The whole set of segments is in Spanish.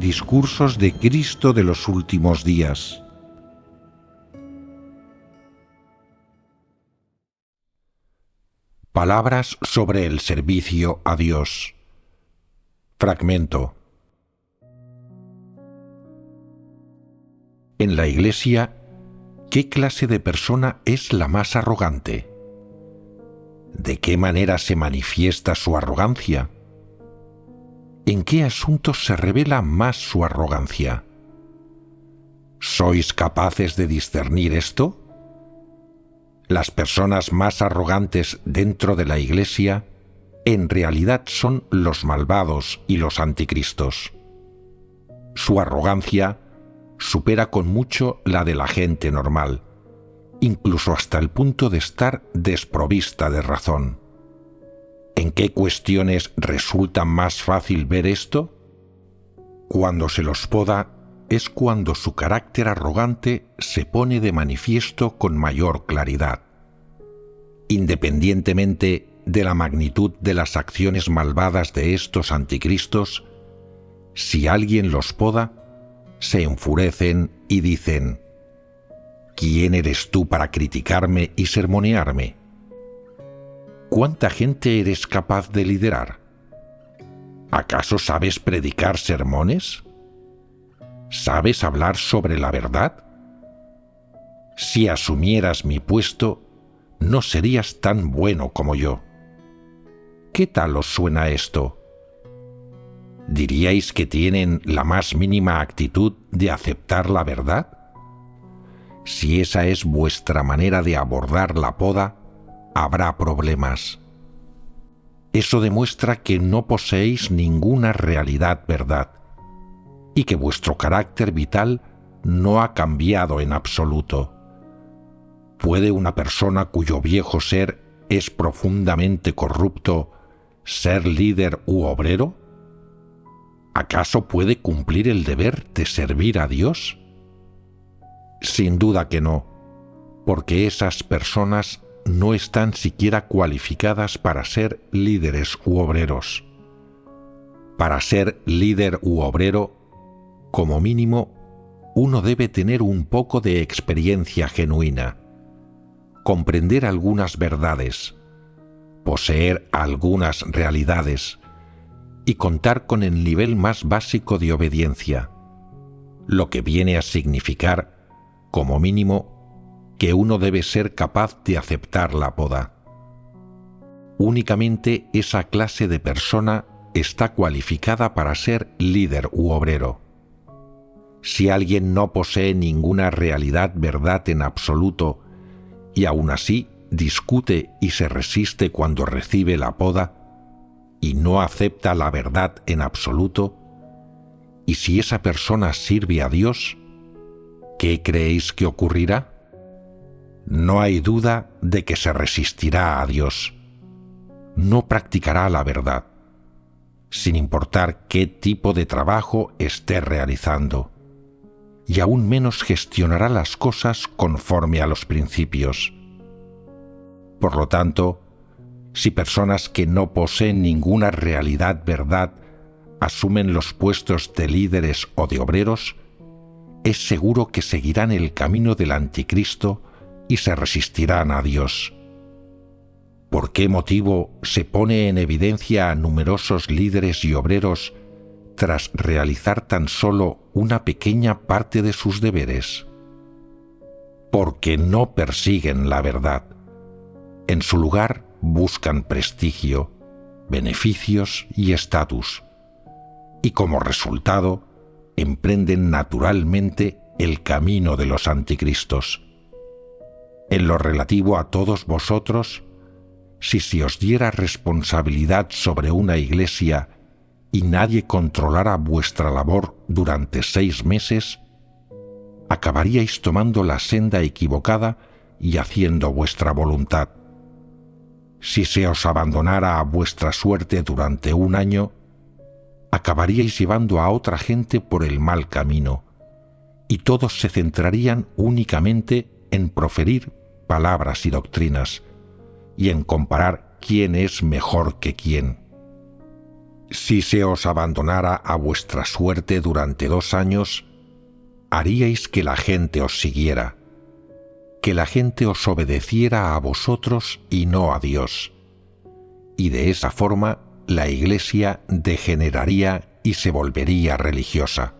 Discursos de Cristo de los últimos días. Palabras sobre el servicio a Dios. Fragmento. En la Iglesia, ¿qué clase de persona es la más arrogante? ¿De qué manera se manifiesta su arrogancia? ¿En qué asuntos se revela más su arrogancia? ¿Sois capaces de discernir esto? Las personas más arrogantes dentro de la Iglesia en realidad son los malvados y los anticristos. Su arrogancia supera con mucho la de la gente normal, incluso hasta el punto de estar desprovista de razón. ¿En qué cuestiones resulta más fácil ver esto? Cuando se los poda es cuando su carácter arrogante se pone de manifiesto con mayor claridad. Independientemente de la magnitud de las acciones malvadas de estos anticristos, si alguien los poda, se enfurecen y dicen: ¿quién eres tú para criticarme y sermonearme? ¿Cuánta gente eres capaz de liderar? ¿Acaso sabes predicar sermones? ¿Sabes hablar sobre la verdad? Si asumieras mi puesto, no serías tan bueno como yo. ¿Qué tal os suena esto? ¿Diríais que tienen la más mínima actitud de aceptar la verdad? Si esa es vuestra manera de abordar la poda, habrá problemas. Eso demuestra que no poseéis ninguna realidad verdad y que vuestro carácter vital no ha cambiado en absoluto. ¿Puede una persona cuyo viejo ser es profundamente corrupto ser líder u obrero? ¿Acaso puede cumplir el deber de servir a Dios? Sin duda que no, porque esas personas no están siquiera cualificadas para ser líderes u obreros. Para ser líder u obrero, como mínimo, uno debe tener un poco de experiencia genuina, comprender algunas verdades, poseer algunas realidades y contar con el nivel más básico de obediencia, lo que viene a significar, como mínimo, que uno debe ser capaz de aceptar la poda. Únicamente esa clase de persona está cualificada para ser líder u obrero. Si alguien no posee ninguna realidad verdad en absoluto y aún así discute y se resiste cuando recibe la poda y no acepta la verdad en absoluto, y si esa persona sirve a Dios, ¿qué creéis que ocurrirá? No hay duda de que se resistirá a Dios. No practicará la verdad, sin importar qué tipo de trabajo esté realizando, y aún menos gestionará las cosas conforme a los principios. Por lo tanto, si personas que no poseen ninguna realidad verdad asumen los puestos de líderes o de obreros, es seguro que seguirán el camino del anticristo y se resistirán a Dios. ¿Por qué motivo se pone en evidencia a numerosos líderes y obreros tras realizar tan solo una pequeña parte de sus deberes? Porque no persiguen la verdad. En su lugar buscan prestigio, beneficios y estatus, y como resultado emprenden naturalmente el camino de los anticristos. En lo relativo a todos vosotros, si se os diera responsabilidad sobre una iglesia y nadie controlara vuestra labor durante 6 meses, acabaríais tomando la senda equivocada y haciendo vuestra voluntad. Si se os abandonara a vuestra suerte durante 1 año, acabaríais llevando a otra gente por el mal camino, y todos se centrarían únicamente en proferir palabras y doctrinas, y en comparar quién es mejor que quién. Si se os abandonara a vuestra suerte durante 2 años, haríais que la gente os siguiera, que la gente os obedeciera a vosotros y no a Dios. Y de esa forma la Iglesia degeneraría y se volvería religiosa.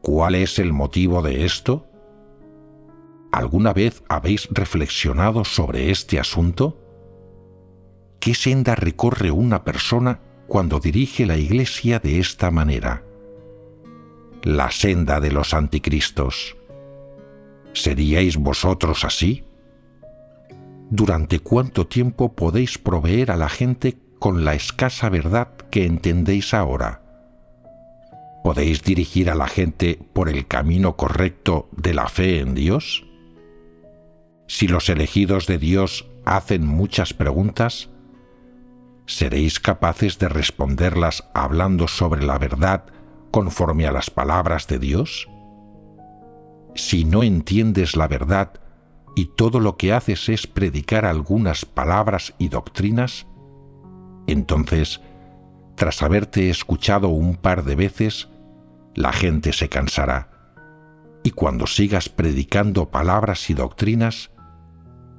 ¿Cuál es el motivo de esto? ¿Alguna vez habéis reflexionado sobre este asunto? ¿Qué senda recorre una persona cuando dirige la Iglesia de esta manera? La senda de los anticristos. ¿Seríais vosotros así? ¿Durante cuánto tiempo podéis proveer a la gente con la escasa verdad que entendéis ahora? ¿Podéis dirigir a la gente por el camino correcto de la fe en Dios? Si los elegidos de Dios hacen muchas preguntas, ¿seréis capaces de responderlas hablando sobre la verdad conforme a las palabras de Dios? Si no entiendes la verdad y todo lo que haces es predicar algunas palabras y doctrinas, entonces, tras haberte escuchado un par de veces, la gente se cansará. Y cuando sigas predicando palabras y doctrinas,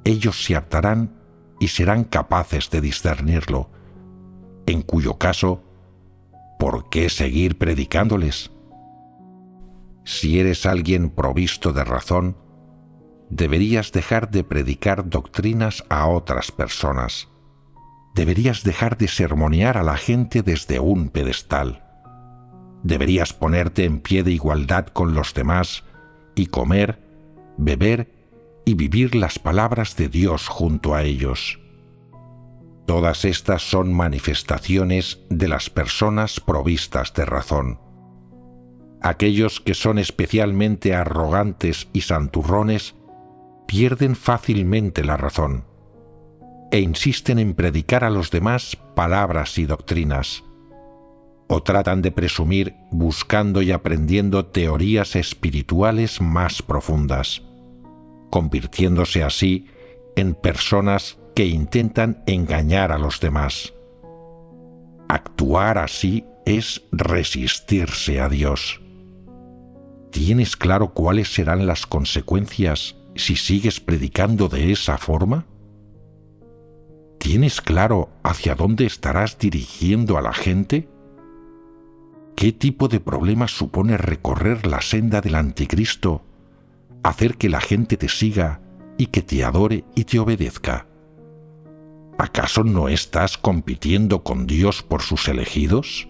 ellos se hartarán y serán capaces de discernirlo, en cuyo caso, ¿por qué seguir predicándoles? Si eres alguien provisto de razón, deberías dejar de predicar doctrinas a otras personas. Deberías dejar de sermonear a la gente desde un pedestal. Deberías ponerte en pie de igualdad con los demás y comer, beber y vivir las palabras de Dios junto a ellos. Todas estas son manifestaciones de las personas provistas de razón. Aquellos que son especialmente arrogantes y santurrones pierden fácilmente la razón e insisten en predicar a los demás palabras y doctrinas, o tratan de presumir buscando y aprendiendo teorías espirituales más profundas, convirtiéndose así en personas que intentan engañar a los demás. Actuar así es resistirse a Dios. ¿Tienes claro cuáles serán las consecuencias si sigues predicando de esa forma? ¿Tienes claro hacia dónde estarás dirigiendo a la gente? ¿Qué tipo de problema supone recorrer la senda del anticristo, hacer que la gente te siga y que te adore y te obedezca? ¿Acaso no estás compitiendo con Dios por sus elegidos?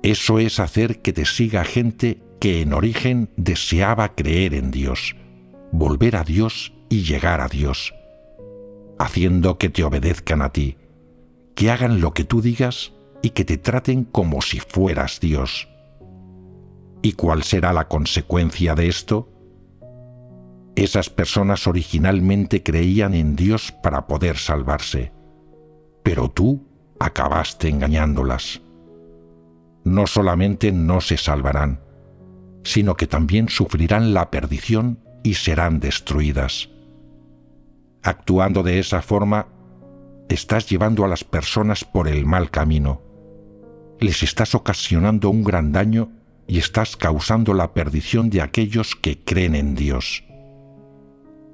Eso es hacer que te siga gente que en origen deseaba creer en Dios, volver a Dios y llegar a Dios, haciendo que te obedezcan a ti, que hagan lo que tú digas y que te traten como si fueras Dios. ¿Y cuál será la consecuencia de esto? Esas personas originalmente creían en Dios para poder salvarse, pero tú acabaste engañándolas. No solamente no se salvarán, sino que también sufrirán la perdición y serán destruidas. Actuando de esa forma, estás llevando a las personas por el mal camino. Les estás ocasionando un gran daño y estás causando la perdición de aquellos que creen en Dios.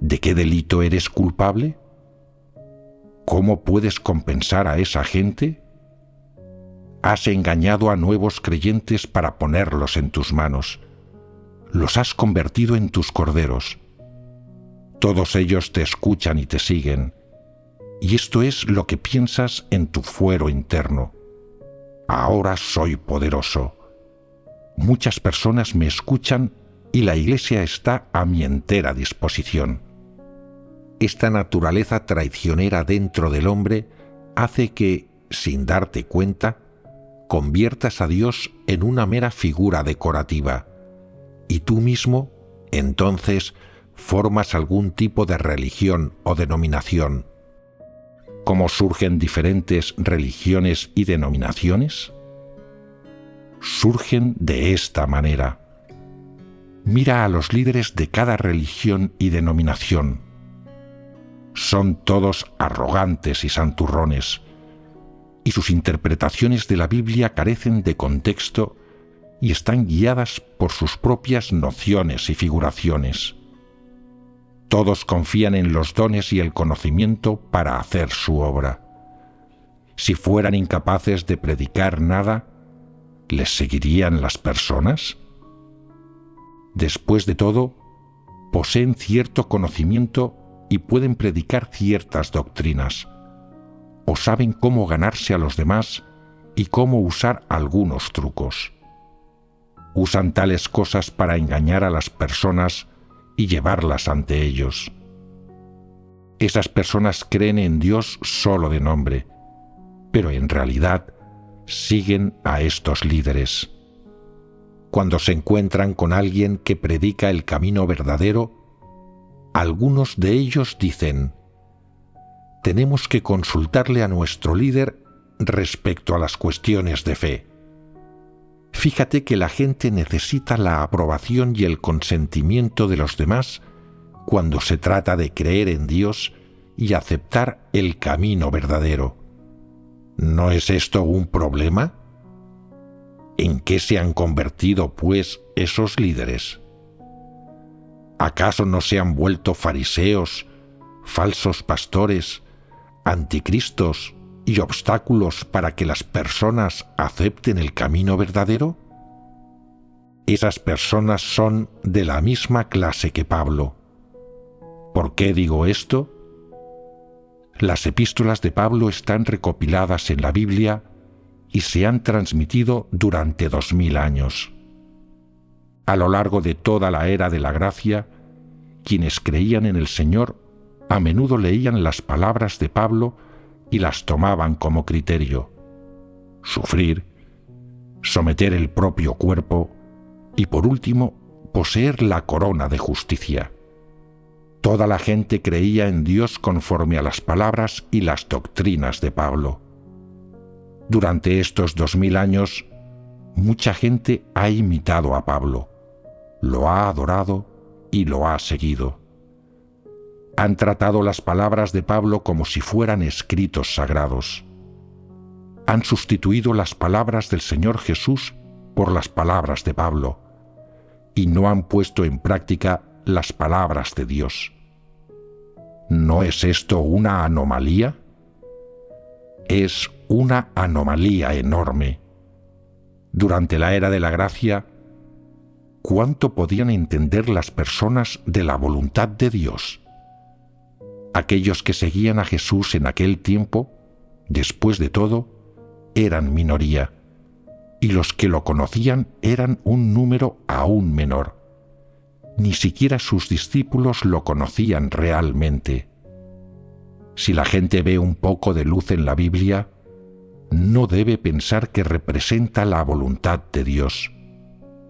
¿De qué delito eres culpable? ¿Cómo puedes compensar a esa gente? Has engañado a nuevos creyentes para ponerlos en tus manos. Los has convertido en tus corderos. Todos ellos te escuchan y te siguen. Y esto es lo que piensas en tu fuero interno. Ahora soy poderoso. Muchas personas me escuchan y la Iglesia está a mi entera disposición. Esta naturaleza traicionera dentro del hombre hace que, sin darte cuenta, conviertas a Dios en una mera figura decorativa, y tú mismo, entonces, formas algún tipo de religión o denominación. ¿Cómo surgen diferentes religiones y denominaciones? Surgen de esta manera. Mira a los líderes de cada religión y denominación. Son todos arrogantes y santurrones. y sus interpretaciones de la Biblia carecen de contexto y están guiadas por sus propias nociones y figuraciones. Todos confían en los dones y el conocimiento para hacer su obra. Si fueran incapaces de predicar nada, ¿les seguirían las personas? Después de todo, poseen cierto conocimiento y pueden predicar ciertas doctrinas, o saben cómo ganarse a los demás y cómo usar algunos trucos. Usan tales cosas para engañar a las personas y llevarlas ante ellos. Esas personas creen en Dios solo de nombre, pero en realidad siguen a estos líderes. Cuando se encuentran con alguien que predica el camino verdadero, algunos de ellos dicen: tenemos que consultarle a nuestro líder respecto a las cuestiones de fe. Fíjate que la gente necesita la aprobación y el consentimiento de los demás cuando se trata de creer en Dios y aceptar el camino verdadero. ¿No es esto un problema? ¿En qué se han convertido, pues, esos líderes? ¿Acaso no se han vuelto fariseos, falsos pastores, anticristos y obstáculos para que las personas acepten el camino verdadero? Esas personas son de la misma clase que Pablo. ¿Por qué digo esto? Las epístolas de Pablo están recopiladas en la Biblia y se han transmitido durante 2000 años. A lo largo de toda la era de la gracia, quienes creían en el Señor a menudo leían las palabras de Pablo y las tomaban como criterio. Sufrir, someter el propio cuerpo y, por último, poseer la corona de justicia. Toda la gente creía en Dios conforme a las palabras y las doctrinas de Pablo. Durante estos 2000 años, mucha gente ha imitado a Pablo, lo ha adorado y lo ha seguido. Han tratado las palabras de Pablo como si fueran escritos sagrados. Han sustituido las palabras del Señor Jesús por las palabras de Pablo, y no han puesto en práctica las palabras de Dios. ¿No es esto una anomalía? Es una anomalía enorme. Durante la era de la gracia, ¿cuánto podían entender las personas de la voluntad de Dios? Aquellos que seguían a Jesús en aquel tiempo, después de todo, eran minoría, y los que lo conocían eran un número aún menor. Ni siquiera sus discípulos lo conocían realmente. Si la gente ve un poco de luz en la Biblia, no debe pensar que representa la voluntad de Dios,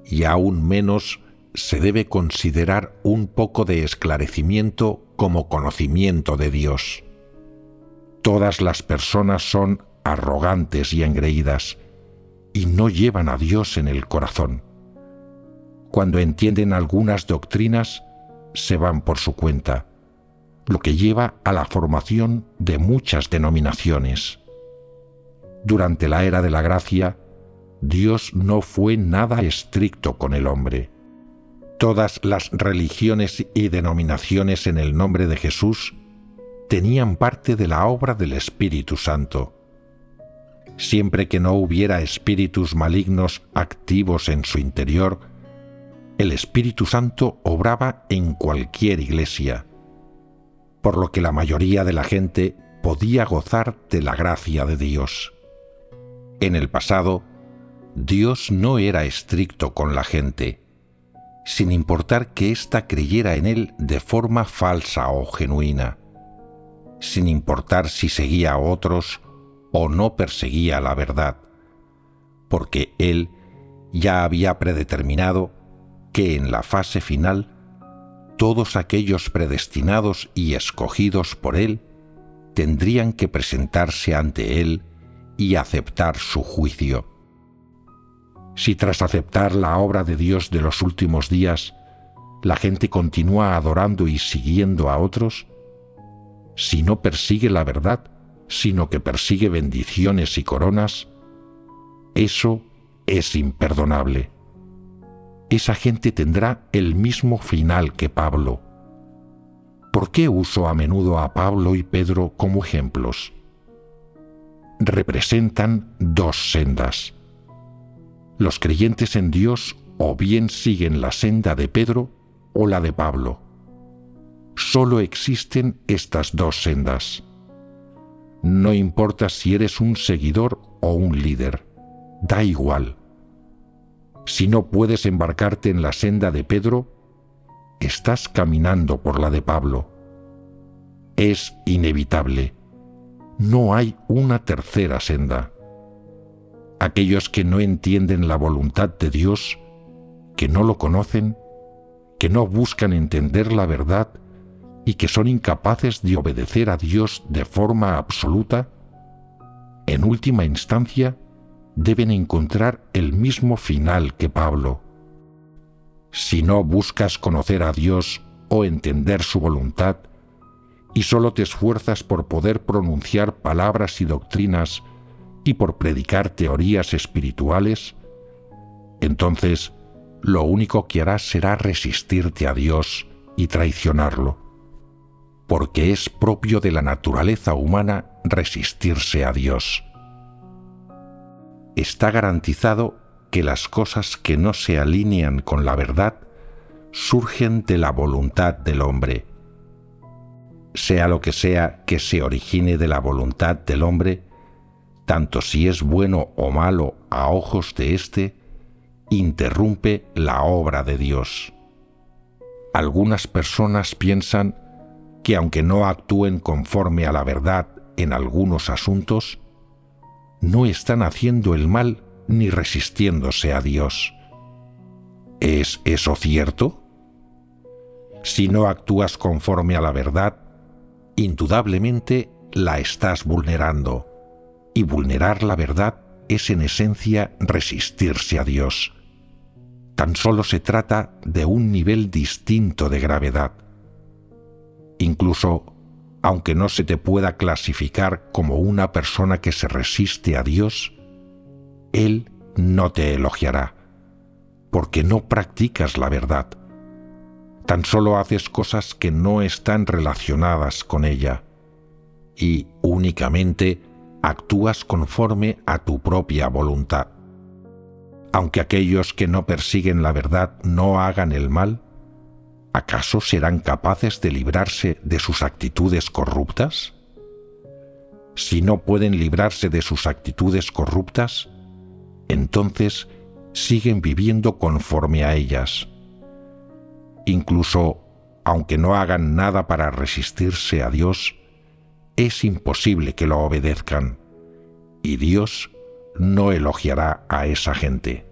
y aún menos se debe considerar un poco de esclarecimiento como conocimiento de Dios. Todas las personas son arrogantes y engreídas, y no llevan a Dios en el corazón. Cuando entienden algunas doctrinas, se van por su cuenta, lo que lleva a la formación de muchas denominaciones. Durante la era de la gracia, Dios no fue nada estricto con el hombre. Todas las religiones y denominaciones en el nombre de Jesús tenían parte de la obra del Espíritu Santo. Siempre que no hubiera espíritus malignos activos en su interior, el Espíritu Santo obraba en cualquier iglesia, por lo que la mayoría de la gente podía gozar de la gracia de Dios. En el pasado, Dios no era estricto con la gente, sin importar que ésta creyera en Él de forma falsa o genuina, sin importar si seguía a otros o no perseguía la verdad, porque Él ya había predeterminado que en la fase final todos aquellos predestinados y escogidos por Él tendrían que presentarse ante Él y aceptar su juicio. Si tras aceptar la obra de Dios de los últimos días, la gente continúa adorando y siguiendo a otros, si no persigue la verdad, sino que persigue bendiciones y coronas, eso es imperdonable. Esa gente tendrá el mismo final que Pablo. ¿Por qué uso a menudo a Pablo y Pedro como ejemplos? Representan dos sendas. Los creyentes en Dios o bien siguen la senda de Pedro o la de Pablo. Solo existen estas dos sendas. No importa si eres un seguidor o un líder, da igual. Si no puedes embarcarte en la senda de Pedro, estás caminando por la de Pablo. Es inevitable. No hay una tercera senda. Aquellos que no entienden la voluntad de Dios, que no lo conocen, que no buscan entender la verdad y que son incapaces de obedecer a Dios de forma absoluta, en última instancia deben encontrar el mismo final que Pablo. Si no buscas conocer a Dios o entender su voluntad, y solo te esfuerzas por poder pronunciar palabras y doctrinas y por predicar teorías espirituales, entonces lo único que harás será resistirte a Dios y traicionarlo, porque es propio de la naturaleza humana resistirse a Dios. Está garantizado que las cosas que no se alinean con la verdad surgen de la voluntad del hombre. Sea lo que sea que se origine de la voluntad del hombre, tanto si es bueno o malo a ojos de éste, interrumpe la obra de Dios. Algunas personas piensan que aunque no actúen conforme a la verdad en algunos asuntos, no están haciendo el mal ni resistiéndose a Dios. ¿Es eso cierto? Si no actúas conforme a la verdad, indudablemente la estás vulnerando, y vulnerar la verdad es en esencia resistirse a Dios. Tan solo se trata de un nivel distinto de gravedad. Incluso, aunque no se te pueda clasificar como una persona que se resiste a Dios, Él no te elogiará, porque no practicas la verdad. Tan solo haces cosas que no están relacionadas con ella, y únicamente actúas conforme a tu propia voluntad. Aunque aquellos que no persiguen la verdad no hagan el mal, ¿acaso serán capaces de librarse de sus actitudes corruptas? Si no pueden librarse de sus actitudes corruptas, entonces siguen viviendo conforme a ellas. Incluso, aunque no hagan nada para resistirse a Dios, es imposible que lo obedezcan, y Dios no elogiará a esa gente.